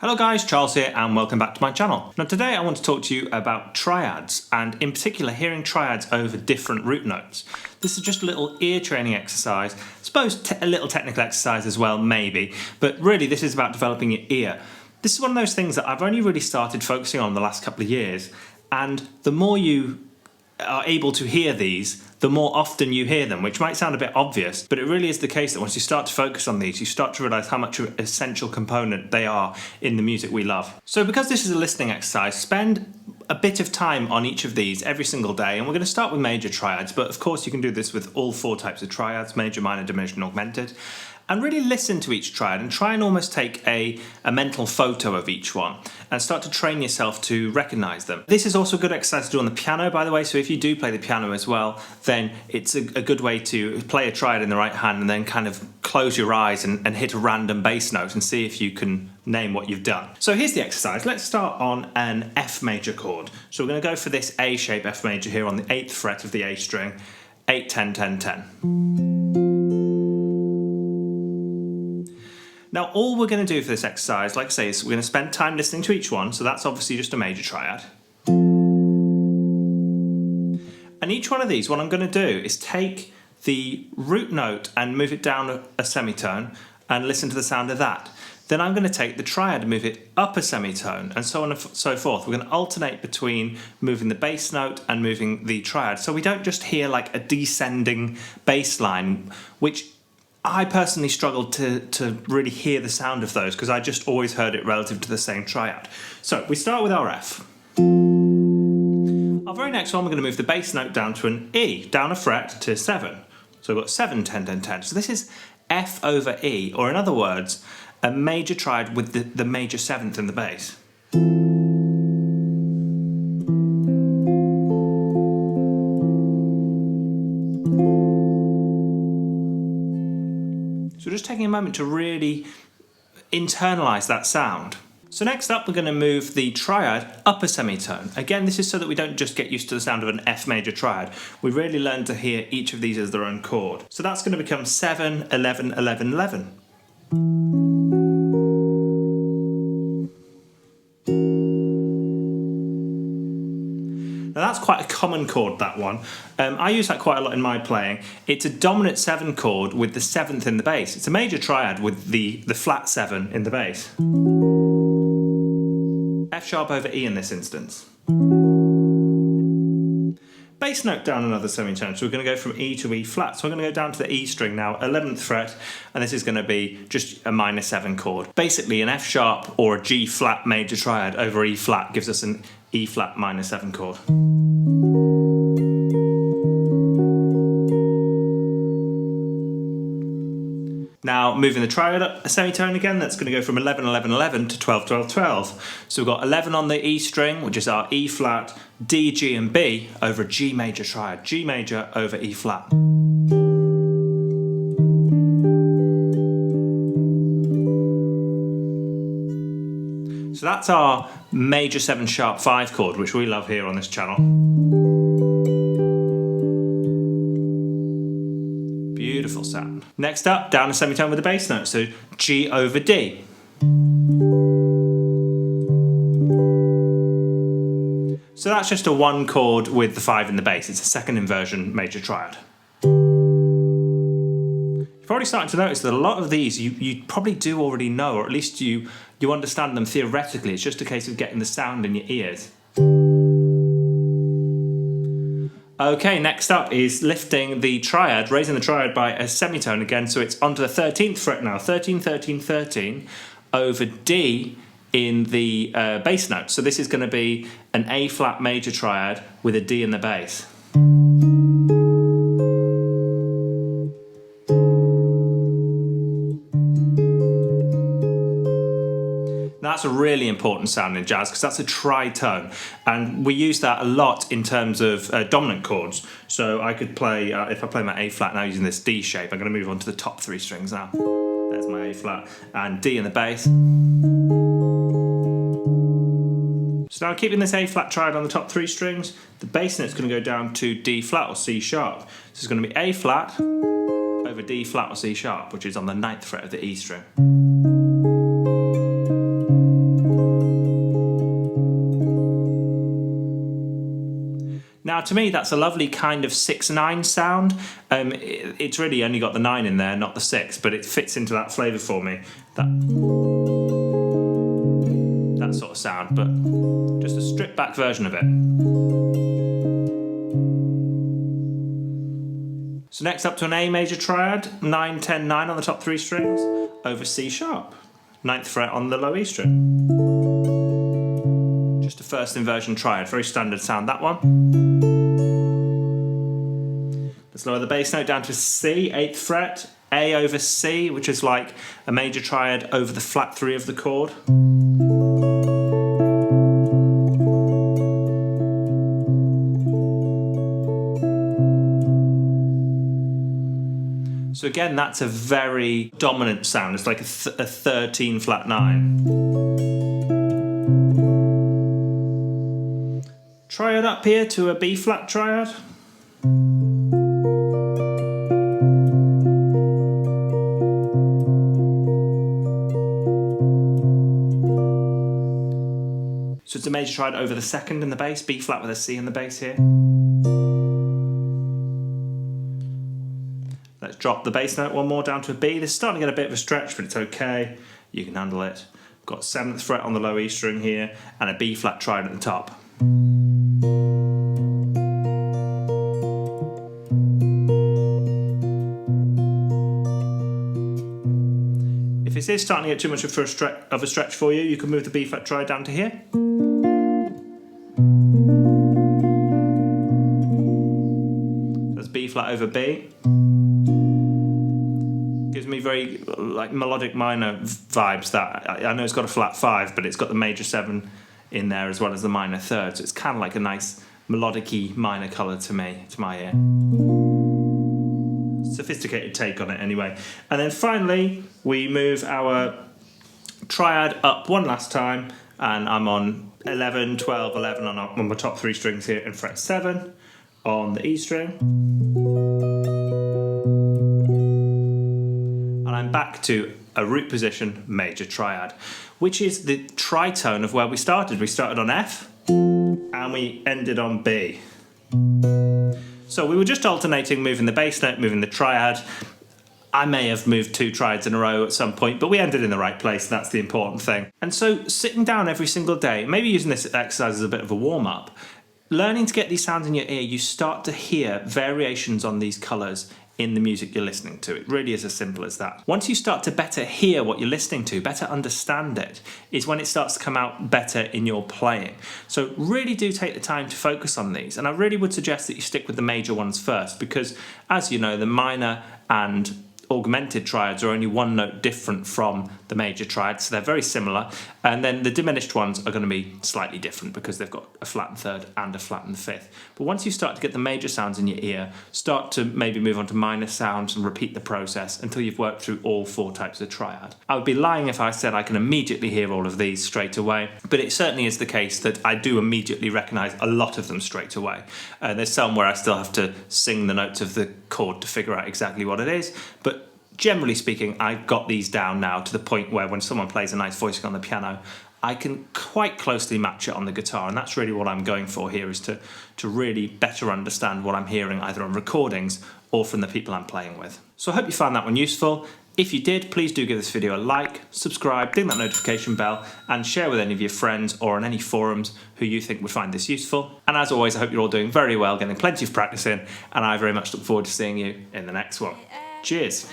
Hello guys, Charles here and welcome back to my channel. Now today I want to talk to you about triads and in particular hearing triads over different root notes. This is just a little ear training exercise, I suppose a little technical exercise as well maybe, but really this is about developing your ear. This is one of those things that I've only really started focusing on the last couple of years, and the more you are able to hear these, the more often you hear them, which might sound a bit obvious, but it really is the case that once you start to focus on these, you start to realise how much of an essential component they are in the music we love. So because this is a listening exercise, spend a bit of time on each of these every single day, and we're going to start with major triads, but of course you can do this with all four types of triads: major, minor, diminished and augmented. And really listen to each triad and try and almost take a mental photo of each one and start to train yourself to recognise them. This is also a good exercise to do on the piano, by the way, so if you do play the piano as well, then it's a good way to play a triad in the right hand and then kind of close your eyes and hit a random bass note and see if you can name what you've done. So here's the exercise. Let's start on an F major chord. So we're going to go for this A shape F major here on the 8th fret of the A string, 8, 10, 10, 10. Now all we're going to do for this exercise, like I say, is we're going to spend time listening to each one, so that's obviously just a major triad. And each one of these, what I'm going to do is take the root note and move it down a semitone and listen to the sound of that. Then I'm going to take the triad and move it up a semitone, and so on and so forth. We're going to alternate between moving the bass note and moving the triad, so we don't just hear like a descending bass line, which I personally struggled to really hear the sound of those because I just always heard it relative to the same triad. So we start with our F. Our very next one, we're going to move the bass note down to an E, down a fret to 7. So we've got 7, 10, 10, 10. So this is F over E, or in other words, a major triad with the major 7th in the bass. So just taking a moment to really internalise that sound. So next up we're going to move the triad up a semitone. Again, this is so that we don't just get used to the sound of an F major triad. We really learn to hear each of these as their own chord. So that's going to become 7, 11, 11, 11. Now that's quite a common chord, that one. I use that quite a lot in my playing. It's a dominant 7 chord with the 7th in the bass. It's a major triad with the flat 7 in the bass. F sharp over E in this instance. Bass note down another semitone, so we're going to go from E to E flat. So I'm going to go down to the E string now, 11th fret, and this is going to be just a minor 7 chord. Basically an F sharp or a G flat major triad over E flat gives us an E flat minor 7 chord. Now moving the triad up a semitone again, that's going to go from 11, 11, 11 to 12, 12, 12. So we've got 11 on the E string, which is our E flat, D, G and B over a G major triad, G major over E flat. So that's our major 7 sharp 5 chord, which we love here on this channel. Beautiful sound. Next up, down a semitone with a bass note, so G over D. So that's just a 1 chord with the 5 in the bass. It's a second inversion major triad. You're probably starting to notice that a lot of these you probably do already know, or at least you understand them theoretically. It's just a case of getting the sound in your ears. Okay, next up is lifting the triad, raising the triad by a semitone again, so it's onto the 13th fret now, 13, 13, 13, over D in the bass note. So this is going to be an A flat major triad with a D in the bass. That's a really important sound in jazz because that's a tritone, and we use that a lot in terms of dominant chords. So I could play, if I play my A flat now using this D shape, I'm going to move on to the top 3 strings now. There's my A flat and D in the bass. So now keeping this A flat triad on the top 3 strings, the bass note's going to go down to D flat or C sharp. This is going to be A flat over D flat or C sharp, which is on the 9th fret of the E string. Now to me that's a lovely kind of 6/9 sound. It's really only got the 9 in there, not the 6, but it fits into that flavour for me. That sort of sound, but just a stripped back version of it. So next up to an A major triad, 9, 10, 9 on the top 3 strings, over C sharp, 9th fret on the low E string. Just a first inversion triad, very standard sound that one. Let's lower the bass note down to C, 8th fret, A over C, which is like a major triad over the flat 3 of the chord. So again, that's a very dominant sound. It's like a 13 flat 9. Triad up here to a B flat triad. So it's a major triad over the 2nd in the bass, B flat with a C in the bass here. Let's drop the bass note one more down to a B. This is starting to get a bit of a stretch, but it's okay. You can handle it. Got 7th fret on the low E string here and a B flat triad at the top. If this is starting to get too much of a stretch for you, you can move the B flat triad down to here. That's B flat over B. Gives me very like melodic minor vibes. That I know it's got a flat 5, but it's got the major 7 in there as well as the minor 3rd, so it's kind of like a nice melodic-y minor colour to me, to my ear. Sophisticated take on it anyway. And then finally we move our triad up one last time, and I'm on 11, 12, 11 on my top 3 strings here, and fret 7 on the E string. And I'm back to a root position major triad, which is the tritone of where we started. We started on F and we ended on B. So we were just alternating, moving the bass note, moving the triad. I may have moved 2 triads in a row at some point, but we ended in the right place. That's the important thing. And so sitting down every single day, maybe using this exercise as a bit of a warm-up, learning to get these sounds in your ear, you start to hear variations on these colours in the music you're listening to. It really is as simple as that. Once you start to better hear what you're listening to, better understand it, is when it starts to come out better in your playing. So really do take the time to focus on these. And I really would suggest that you stick with the major ones first, because as you know, the minor and augmented triads are only one note different from the major triads, so they're very similar. And then the diminished ones are going to be slightly different because they've got a flattened 3rd and a flattened 5th. But once you start to get the major sounds in your ear, start to maybe move on to minor sounds and repeat the process until you've worked through all 4 types of triad. I would be lying if I said I can immediately hear all of these straight away, but it certainly is the case that I do immediately recognise a lot of them straight away. There's some where I still have to sing the notes of the chord to figure out exactly what it is, but generally speaking, I've got these down now to the point where when someone plays a nice voicing on the piano, I can quite closely match it on the guitar, and that's really what I'm going for here, is to really better understand what I'm hearing either on recordings or from the people I'm playing with. So I hope you found that one useful. If you did, please do give this video a like, subscribe, ding that notification bell, and share with any of your friends or on any forums who you think would find this useful. And as always, I hope you're all doing very well, getting plenty of practice in, and I very much look forward to seeing you in the next one. Cheers.